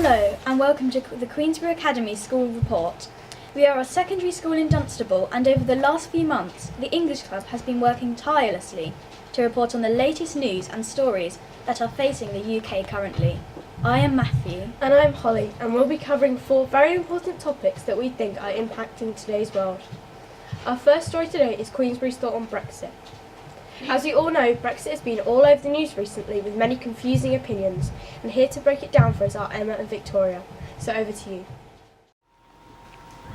Hello and welcome to the Queensbury Academy School Report. We are a secondary school in Dunstable, and over the last few months the English Club has been working tirelessly to report on the latest news and stories that are facing the UK currently. I am Matthew. And I'm Holly, and we'll be covering 4 very important topics that we think are impacting today's world. Our first story today is Queensbury's thought on Brexit. As you all know, Brexit has been all over the news recently with many confusing opinions, and here to break it down for us are Emma and Victoria. So over to you.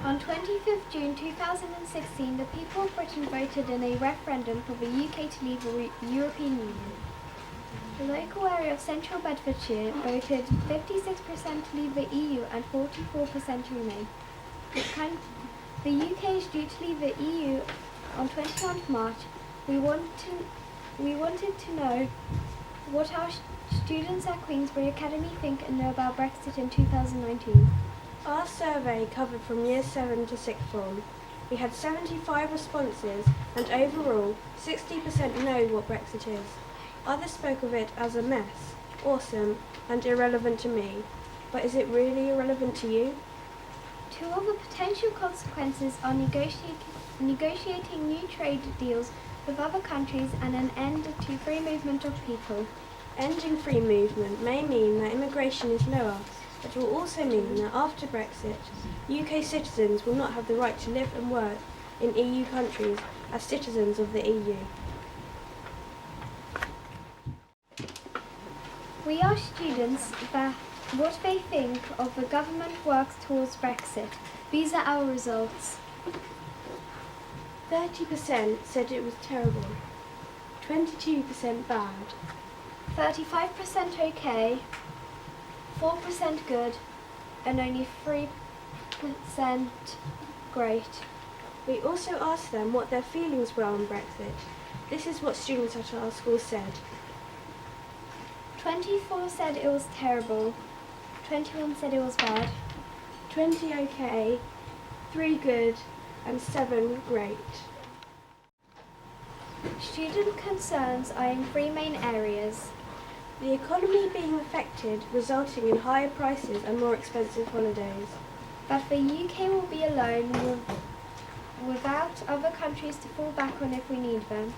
On 25th June 2016, the people of Britain voted in a referendum for the UK to leave the European Union. The local area of central Bedfordshire voted 56% to leave the EU and 44% to remain. The UK is due to leave the EU on 29th March. We wanted to know what our students at Queensbury Academy think and know about Brexit in 2019. Our survey covered from Year 7 to 6th form. We had 75 responses, and overall 60% know what Brexit is. Others spoke of it as a mess, awesome and irrelevant to me. But is it really irrelevant to you? Two of the potential consequences are negotiating new trade deals with other countries and an end to free movement of people. Ending free movement may mean that immigration is lower, but will also mean that after Brexit, UK citizens will not have the right to live and work in EU countries as citizens of the EU. We asked students what they think of the government works towards Brexit. These are our results. 30% said it was terrible, 22% bad, 35% okay, 4% good, and only 3% great. We also asked them what their feelings were on Brexit. This is what students at our school said. 24 said it was terrible, 21 said it was bad, 20 okay, 3 good, and 7 great. Student concerns are in 3 main areas. The economy being affected, resulting in higher prices and more expensive holidays. That the UK will be alone without other countries to fall back on if we need them.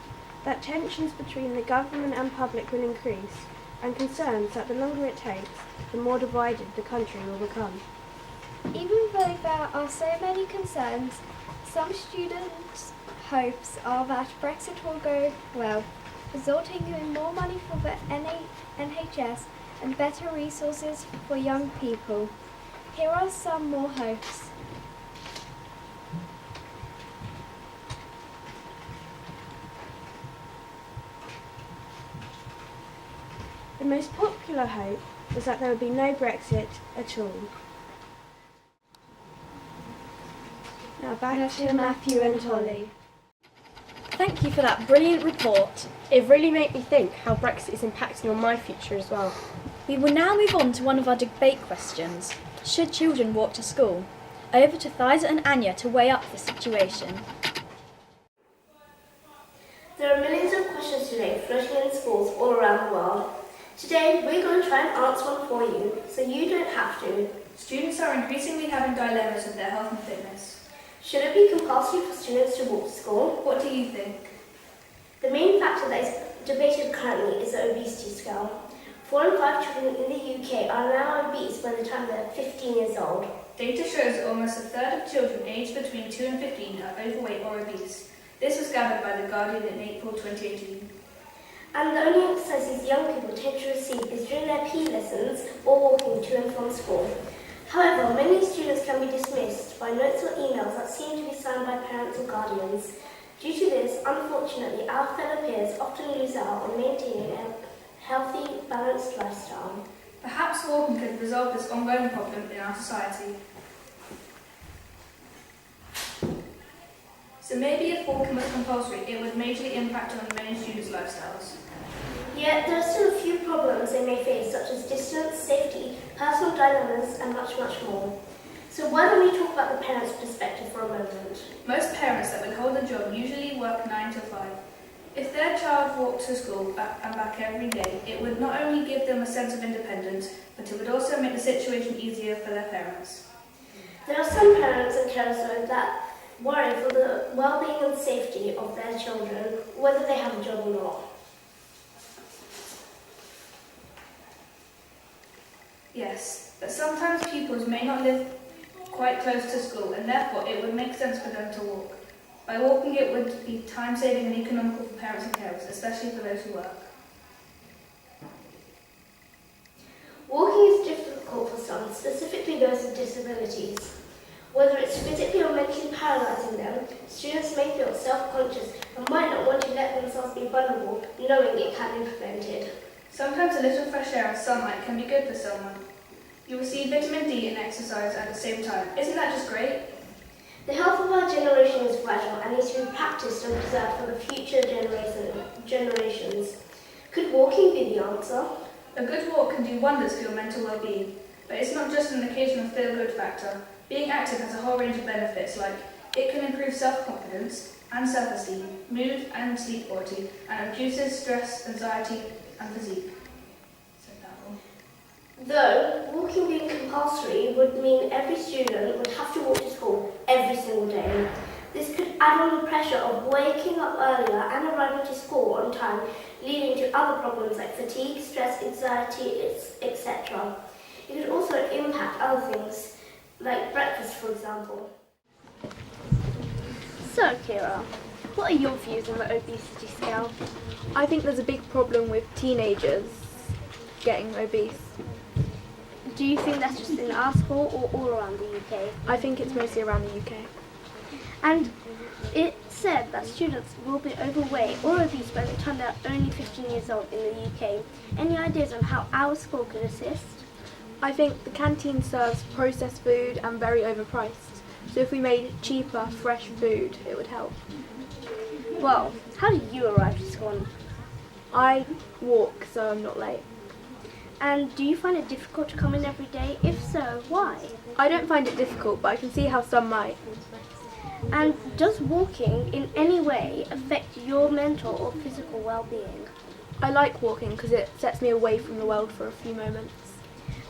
That tensions between the government and public will increase, and concerns that the longer it takes, the more divided the country will become. Even though there are so many concerns, some students' hopes are that Brexit will go well, resulting in more money for the NHS and better resources for young people. Here are some more hopes. The most popular hope was that there would be no Brexit at all. Now back to Matthew and Holly. Thank you for that brilliant report. It really made me think how Brexit is impacting on my future as well. We will now move on to one of our debate questions. Should children walk to school? Over to Thaisa and Anya to weigh up the situation. There are millions of questions today floating in schools all around the world. Today we're going to try and answer one for you, so you don't have to. Students are increasingly having dilemmas with their health and fitness. Should it be compulsory for students to walk to school? What do you think? The main factor that is debated currently is the obesity scale. 4 in 5 children in the UK are now obese by the time they're 15 years old. Data shows that almost a third of children aged between 2 and 15 are overweight or obese. This was gathered by The Guardian in April 2018. And the only exercises young people tend to receive is during their PE lessons or walking to and from school. However, many students can be dismissed by notes or emails that seem to be signed by parents or guardians. Due to this, unfortunately, our fellow peers often lose out on maintaining a healthy, balanced lifestyle. Perhaps walking could resolve this ongoing problem in our society. So maybe if walking was compulsory, it would majorly impact on many students' lifestyles. Yet there are still a few problems they may face, such as distance, safety, personal dilemmas, and much, much more. So why don't we talk about the parents' perspective for a moment? Most parents that would hold a job usually work 9 to 5. If their child walked to school and back every day, it would not only give them a sense of independence, but it would also make the situation easier for their parents. There are some parents and carers though that worry for the well-being and safety of their children, whether they have a job or not. Yes, but sometimes pupils may not live quite close to school, and therefore it would make sense for them to walk. By walking, it would be time-saving and economical for parents and carers, especially for those who work. Walking is difficult for some, specifically those with disabilities. Whether it's physically or mentally paralysing them, students may feel self-conscious and might not want to let themselves be vulnerable, knowing it can be prevented. Sometimes a little fresh air and sunlight can be good for someone. You receive vitamin D and exercise at the same time. Isn't that just great? The health of our generation is vital and needs to be practiced and preserved for the future generations. Could walking be the answer? A good walk can do wonders for your mental well-being, but it's not just an occasional feel-good factor. Being active has a whole range of benefits, like it can improve self-confidence and self-esteem, mood and sleep quality, and reduces stress, anxiety and physique. Though walking being compulsory would mean every student would have to walk to school every single day. This could add on the pressure of waking up earlier and arriving to school on time, leading to other problems like fatigue, stress, anxiety, etc. It could also impact other things, like breakfast, for example. So, Kira, what are your views on the obesity scale? I think there's a big problem with teenagers getting obese. Do you think that's just in our school or all around the UK? I think it's mostly around the UK. And it said that students will be overweight or obese by the time they're only 15 years old in the UK. Any ideas on how our school could assist? I think the canteen serves processed food and very overpriced. So if we made cheaper, fresh food, it would help. Well, how do you arrive to school? I walk, so I'm not late. And do you find it difficult to come in every day? If so, why? I don't find it difficult, but I can see how some might. And does walking in any way affect your mental or physical well-being? I like walking because it sets me away from the world for a few moments.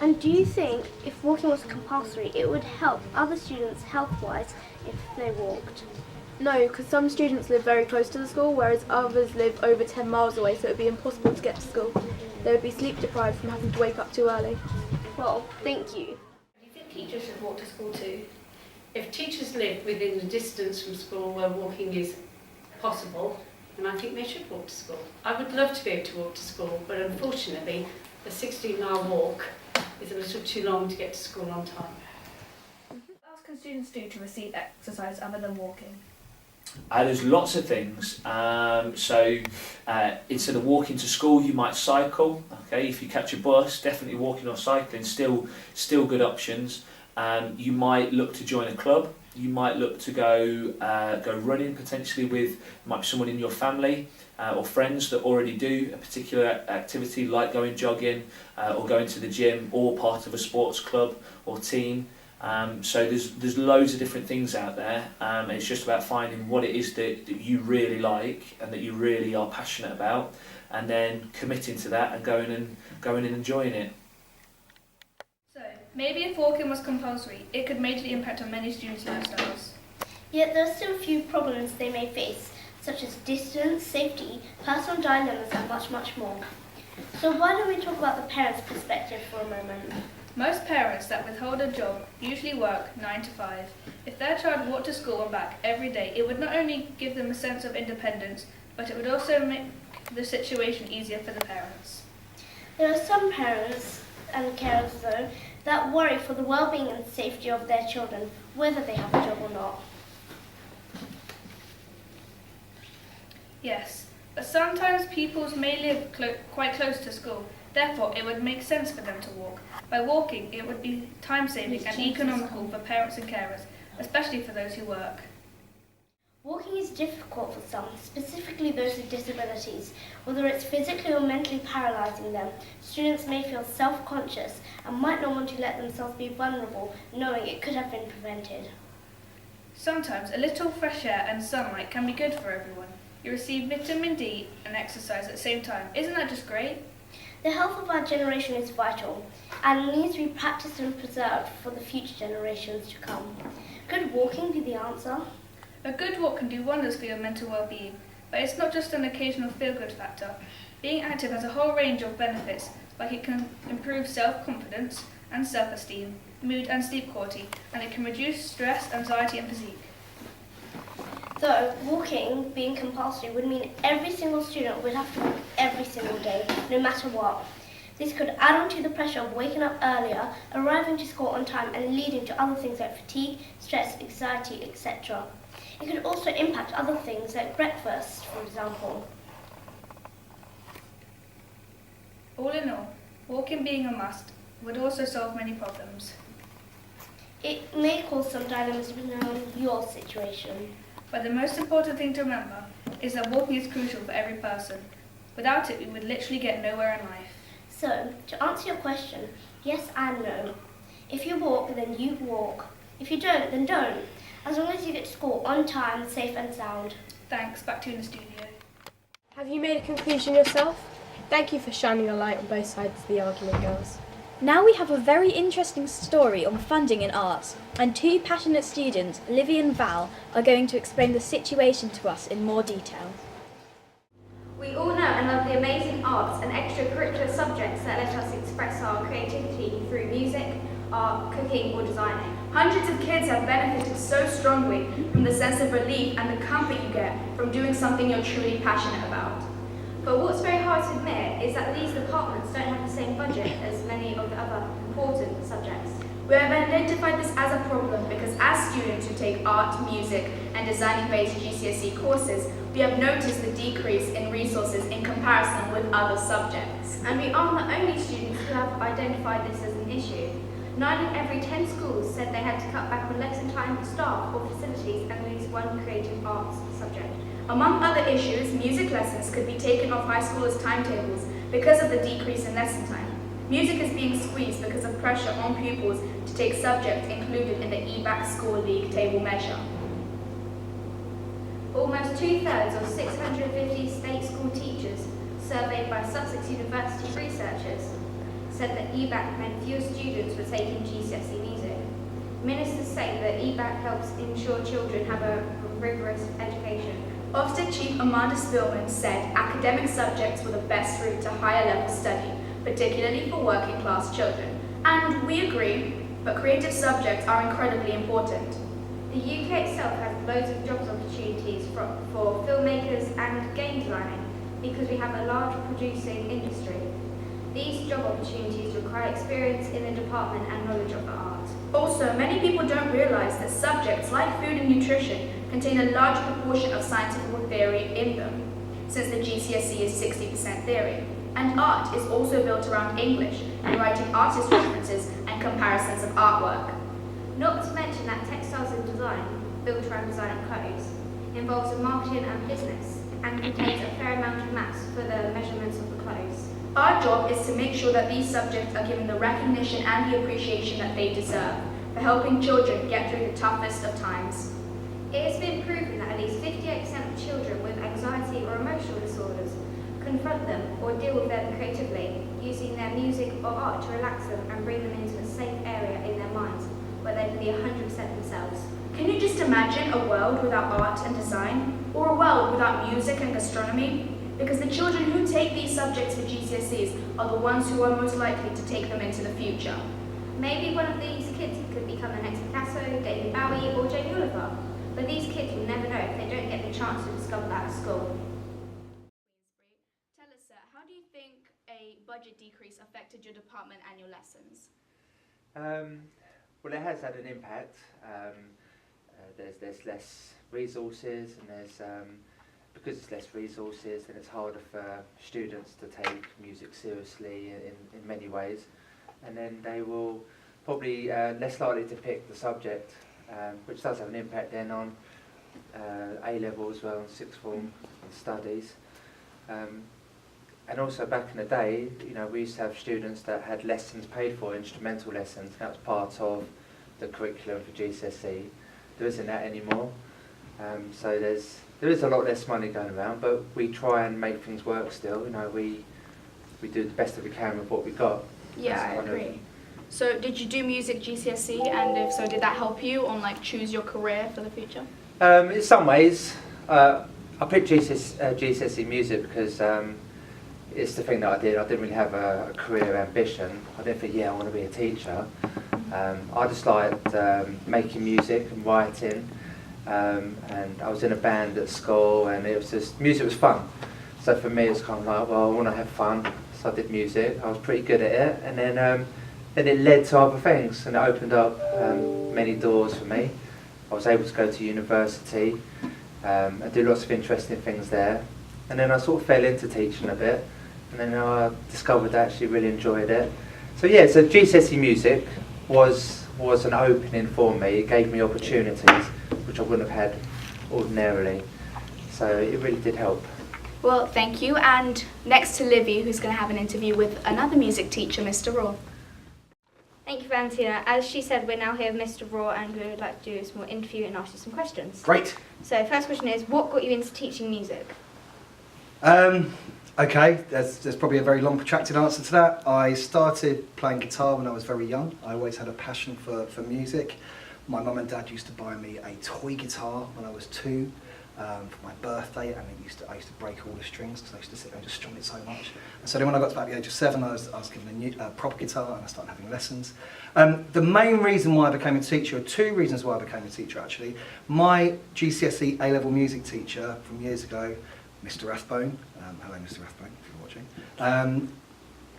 And do you think if walking was compulsory, it would help other students health-wise if they walked? No, because some students live very close to the school, whereas others live over 10 miles away, so it would be impossible to get to school. They would be sleep deprived from having to wake up too early. Well, thank you. Do you think teachers should walk to school too? If teachers live within a distance from school where walking is possible, then I think they should walk to school. I would love to be able to walk to school, but unfortunately, a 16-mile walk is a little too long to get to school on time. What else can students do to receive exercise other than walking? There's lots of things. Instead of walking to school, you might cycle. Okay, if you catch a bus, definitely walking or cycling still good options. You might look to join a club. You might look to go running potentially with might be someone in your family or friends that already do a particular activity like going jogging or going to the gym or part of a sports club or team. So there's loads of different things out there. It's just about finding what it is that you really like and that you really are passionate about, and then committing to that and going and enjoying it. So, maybe if walking was compulsory, it could majorly impact on many students' lifestyles. Yet there are still a few problems they may face, such as distance, safety, personal dilemmas and much, much more. So why don't we talk about the parents' perspective for a moment? Most parents that withhold a job usually work 9 to 5. If their child walked to school and back every day, it would not only give them a sense of independence, but it would also make the situation easier for the parents. There are some parents and carers, though, that worry for the well-being and safety of their children, whether they have a job or not. Yes, but sometimes pupils may live quite close to school. Therefore, it would make sense for them to walk. By walking, it would be time-saving and economical for parents and carers, especially for those who work. Walking is difficult for some, specifically those with disabilities. Whether it's physically or mentally paralysing them, students may feel self-conscious and might not want to let themselves be vulnerable, knowing it could have been prevented. Sometimes a little fresh air and sunlight can be good for everyone. You receive vitamin D and exercise at the same time. Isn't that just great? The health of our generation is vital and needs to be practiced and preserved for the future generations to come. Could walking be the answer? A good walk can do wonders for your mental well-being, but it's not just an occasional feel-good factor. Being active has a whole range of benefits, like it can improve self-confidence and self-esteem, mood and sleep quality, and it can reduce stress, anxiety and fatigue. Though walking being compulsory would mean every single student would have to walk every single day, no matter what. This could add on to the pressure of waking up earlier, arriving to school on time and leading to other things like fatigue, stress, anxiety, etc. It could also impact other things like breakfast, for example. All in all, walking being a must would also solve many problems. It may cause some dilemmas depending on your situation. But the most important thing to remember is that walking is crucial for every person. Without it, we would literally get nowhere in life. So, to answer your question, yes and no. If you walk, then you walk. If you don't, then don't. As long as you get to school on time, safe and sound. Thanks, back to you in the studio. Have you made a conclusion yourself? Thank you for shining a light on both sides of the argument, girls. Now we have a very interesting story on funding in arts, and two passionate students, Livy and Val, are going to explain the situation to us in more detail. We all know and love the amazing arts and extracurricular subjects that let us express our creativity through music, art, cooking or designing. Hundreds of kids have benefited so strongly from the sense of relief and the comfort you get from doing something you're truly passionate about. But what's very hard to admit is that these departments don't have the same budget as many of the other important subjects. We have identified this as a problem because as students who take art, music and designing-based GCSE courses, we have noticed the decrease in resources in comparison with other subjects. And we aren't the only students who have identified this as an issue. 9 in every 10 schools said they had to cut back on lesson time, staff or facilities and lose one creative arts subject. Among other issues, music lessons could be taken off high schoolers' timetables because of the decrease in lesson time. Music is being squeezed because of pressure on pupils to take subjects included in the EBAC School League table measure. Almost 2/3 of 650 state school teachers surveyed by Sussex University researchers said that EBAC meant fewer students were taking GCSE music. Ministers say that EBAC helps ensure children have a rigorous education. Ofsted Chief Amanda Spillman said academic subjects were the best route to higher level study, particularly for working class children. And we agree, but creative subjects are incredibly important. The UK itself has loads of jobs opportunities for filmmakers and game designing because we have a large producing industry. These job opportunities require experience in the department and knowledge of the art. Also, many people don't realise that subjects like food and nutrition contain a large proportion of scientific theory in them, since the GCSE is 60% theory. And art is also built around English and writing artist references and comparisons of artwork. Not to mention that textiles and design, built around design of clothes, involves a marketing and business and contains a fair amount of maths for the measurements of the clothes. Our job is to make sure that these subjects are given the recognition and the appreciation that they deserve for helping children get through the toughest of times. It has been proven that at least 58% of children with anxiety or emotional disorders confront them or deal with them creatively, using their music or art to relax them and bring them into a safe area in their minds where they can be 100% themselves. Can you just imagine a world without art and design? Or a world without music and gastronomy? Because the children who take these subjects for GCSEs are the ones who are most likely to take them into the future. Maybe one of these kids could become the next Picasso, David Bowie or Jamie Oliver. But these kids will never know if they don't get the chance to discover that at school. Tell us, sir, how do you think a budget decrease affected your department and your lessons? Well, it has had an impact. There's less resources, and because it's less resources, then it's harder for students to take music seriously in many ways, and then they will probably less likely to pick the subject. Which does have an impact then on A-level as well, and sixth form and studies. And also back in the day, we used to have students that had lessons paid for, instrumental lessons. That was part of the curriculum for GCSE. There isn't that anymore. So there's there is a lot less money going around, but we try and make things work still. You know, we do the best that we can with what we got. Yeah, I agree. So did you do music GCSE, and if so, did that help you on like choose your career for the future? In some ways, I picked GCSE music because it's the thing that I did. I didn't really have a career ambition. I didn't think, I want to be a teacher. I just liked making music and writing, and I was in a band at school, and it was just, music was fun. So for me, it's kind of like, well, I want to have fun, so I did music. I was pretty good at it, and then it led to other things, and it opened up many doors for me. I was able to go to university and do lots of interesting things there, and then I sort of fell into teaching a bit, and then I discovered I actually really enjoyed it. So yeah, so GCSE music was an opening for me. It gave me opportunities which I wouldn't have had ordinarily, so it really did help. Well, thank you. And next to Livy, who's going to have an interview with another music teacher, Mr. Raw. Thank you, Valentina. As she said, we're now here with Mr. Raw, and we would like to do a small interview and ask you some questions. Great. So, first question is, what got you into teaching music? Okay, there's probably a very long, protracted answer to that. I started playing guitar when I was very young. I always had a passion for music. My mum and dad used to buy me a toy guitar when I was 2 for my birthday, and I used to break all the strings because I used to sit there and just strum it so much. And so then when I got to about the age of 7, I was given a new proper guitar, and I started having lessons. The main reason why I became a teacher, or 2 reasons why I became a teacher actually. My GCSE A-level music teacher from years ago, Mr. Rathbone, hello Mr. Rathbone if you're watching,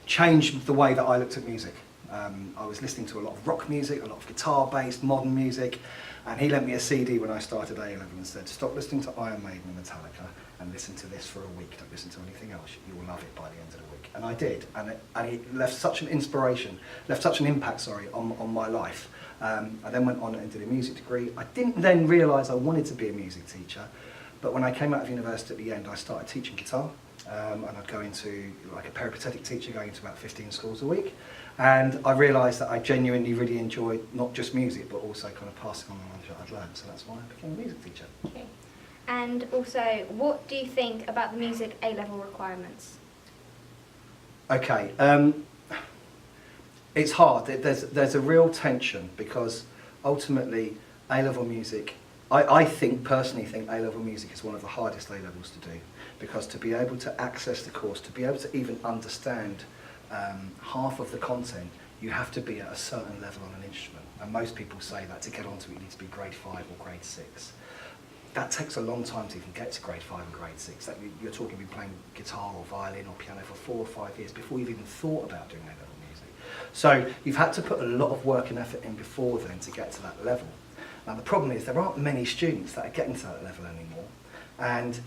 changed the way that I looked at music. I was listening to a lot of rock music, a lot of guitar-based, modern music, and he lent me a CD when I started A-level and said, stop listening to Iron Maiden and Metallica and listen to this for a week. Don't listen to anything else. You will love it by the end of the week. And I did, and it left such an inspiration, left such an impact, on my life. I then went on and did a music degree. I didn't then realise I wanted to be a music teacher, but when I came out of university at the end, I started teaching guitar. And I'd go into, like a peripatetic teacher, going to about 15 schools a week. And I realised that I genuinely really enjoyed not just music, but also kind of passing on the knowledge that I'd learned. So that's why I became a music teacher. Okay. And also, what do you think about the music A-level requirements? Okay, it's hard. There's a real tension because ultimately A-level music, I personally think A-level music is one of the hardest A-levels to do, because to be able to access the course, to be able to even understand half of the content, you have to be at a certain level on an instrument. And most people say that to get onto it, you need to be grade 5 or grade 6. That takes a long time to even get to grade 5 and grade 6. That you're talking about playing guitar or violin or piano for 4 or 5 years before you've even thought about doing A-level music. So you've had to put a lot of work and effort in before then to get to that level. Now the problem is there aren't many students that are getting to that level anymore. And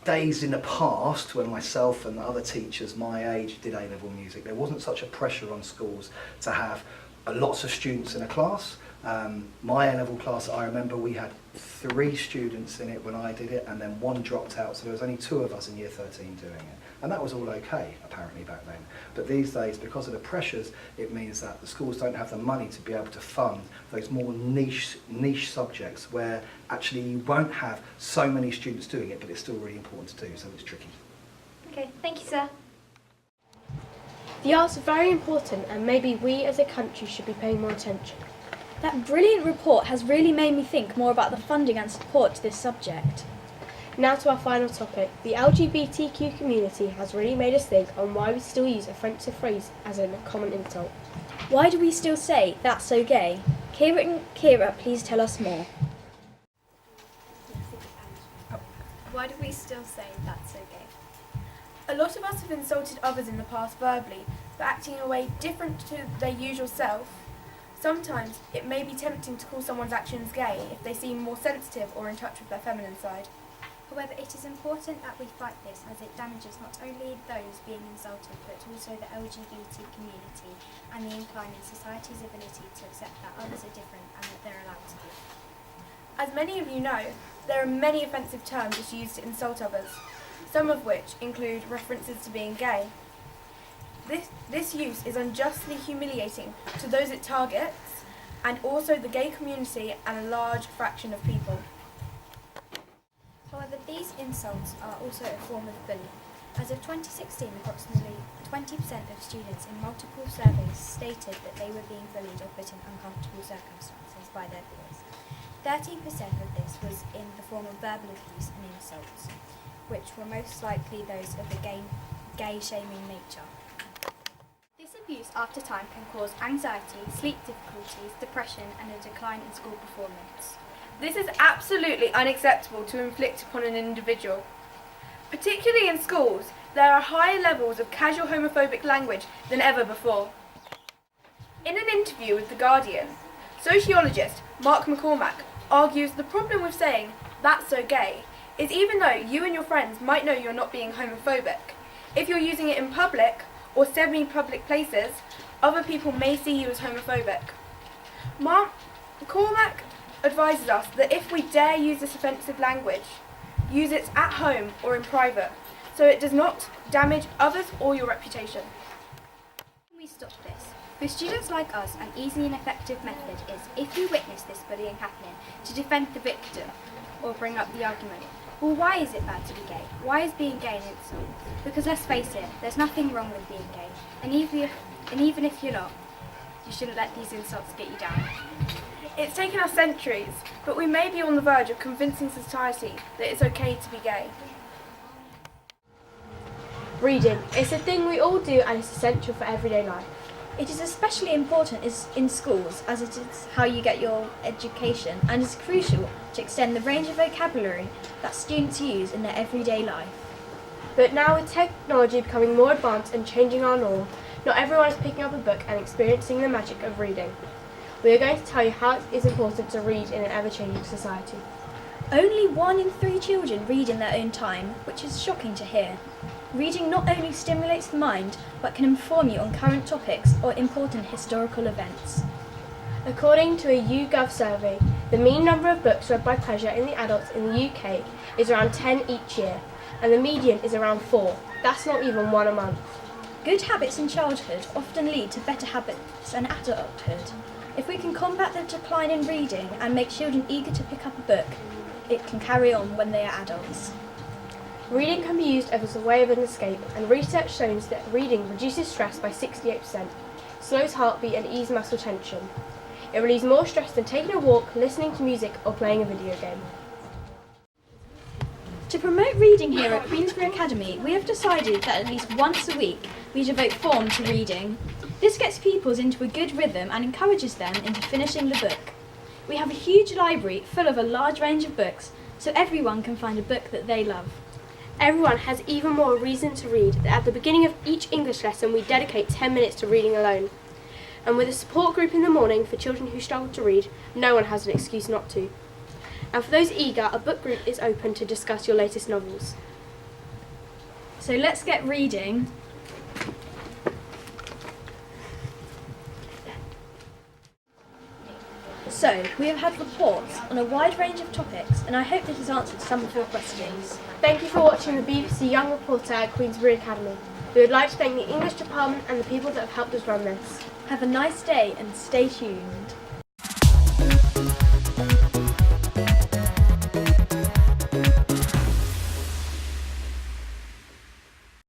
days in the past when myself and other teachers my age did A-level music, there wasn't such a pressure on schools to have lots of students in a class. My A-level class, I remember we had 3 students in it when I did it, and then 1 dropped out, so there was only 2 of us in year 13 doing it. And that was all okay, apparently, back then. But these days, because of the pressures, it means that the schools don't have the money to be able to fund those more niche subjects where actually you won't have so many students doing it, but it's still really important to do, so it's tricky. Okay, thank you, sir. The arts are very important, and maybe we as a country should be paying more attention. That brilliant report has really made me think more about the funding and support to this subject. Now to our final topic. The LGBTQ community has really made us think on why we still use offensive phrase as a common insult. Why do we still say, that's so gay? Kira, please tell us more. Why do we still say that's so gay? A lot of us have insulted others in the past verbally, but acting in a way different to their usual self. Sometimes it may be tempting to call someone's actions gay if they seem more sensitive or in touch with their feminine side. However, it is important that we fight this, as it damages not only those being insulted but also the LGBT community, and the incline in society's ability to accept that others are different and that they're allowed to be. As many of you know, there are many offensive terms used to insult others, some of which include references to being gay. This use is unjustly humiliating to those it targets, and also the gay community and a large fraction of people. However, These insults are also a form of bullying. As of 2016, approximately 20% of students in multiple surveys stated that they were being bullied or put in uncomfortable circumstances by their peers. 13% of this was in the form of verbal abuse and insults, which were most likely those of a gay-shaming nature. This abuse after time can cause anxiety, sleep difficulties, depression and a decline in school performance. This is absolutely unacceptable to inflict upon an individual. Particularly in schools, there are higher levels of casual homophobic language than ever before. In an interview with The Guardian, sociologist Mark McCormack argues the problem with saying, "that's so gay," is even though you and your friends might know you're not being homophobic, if you're using it in public or semi-public places, other people may see you as homophobic. Mark McCormack advises us that if we dare use this offensive language, use it at home or in private, so it does not damage others or your reputation. How can we stop this? For students like us, an easy and effective method is, if you witness this bullying happening, to defend the victim or bring up the argument. Well, why is it bad to be gay? Why is being gay an insult? Because let's face it, there's nothing wrong with being gay, and even if you're not, you shouldn't let these insults get you down. It's taken us centuries, but we may be on the verge of convincing society that it's okay to be gay. Reading. It's a thing we all do and it's essential for everyday life. It is especially important in schools, as it is how you get your education, and is crucial to extend the range of vocabulary that students use in their everyday life. But now with technology becoming more advanced and changing our norm, not everyone is picking up a book and experiencing the magic of reading. We are going to tell you how it is important to read in an ever-changing society. Only 1 in 3 children read in their own time, which is shocking to hear. Reading not only stimulates the mind, but can inform you on current topics or important historical events. According to a YouGov survey, the mean number of books read by pleasure in the adults in the UK is around 10 each year, and the median is around 4. That's not even 1 a month. Good habits in childhood often lead to better habits in adulthood. If we can combat the decline in reading and make children eager to pick up a book, it can carry on when they are adults. Reading can be used as a way of an escape, and research shows that reading reduces stress by 68%, slows heartbeat and eases muscle tension. It relieves more stress than taking a walk, listening to music or playing a video game. To promote reading here at Queensbury Academy, we have decided that at least once a week we devote form to reading. This gets pupils into a good rhythm and encourages them into finishing the book. We have a huge library full of a large range of books, so everyone can find a book that they love. Everyone has even more reason to read that at the beginning of each English lesson we dedicate 10 minutes to reading alone. And with a support group in the morning for children who struggle to read, no one has an excuse not to. And for those eager, a book group is open to discuss your latest novels. So let's get reading. So, we have had reports on a wide range of topics, and I hope this has answered some of your questions. Thank you for watching the BBC Young Reporter at Queensbury Academy. We would like to thank the English department and the people that have helped us run this. Have a nice day and stay tuned.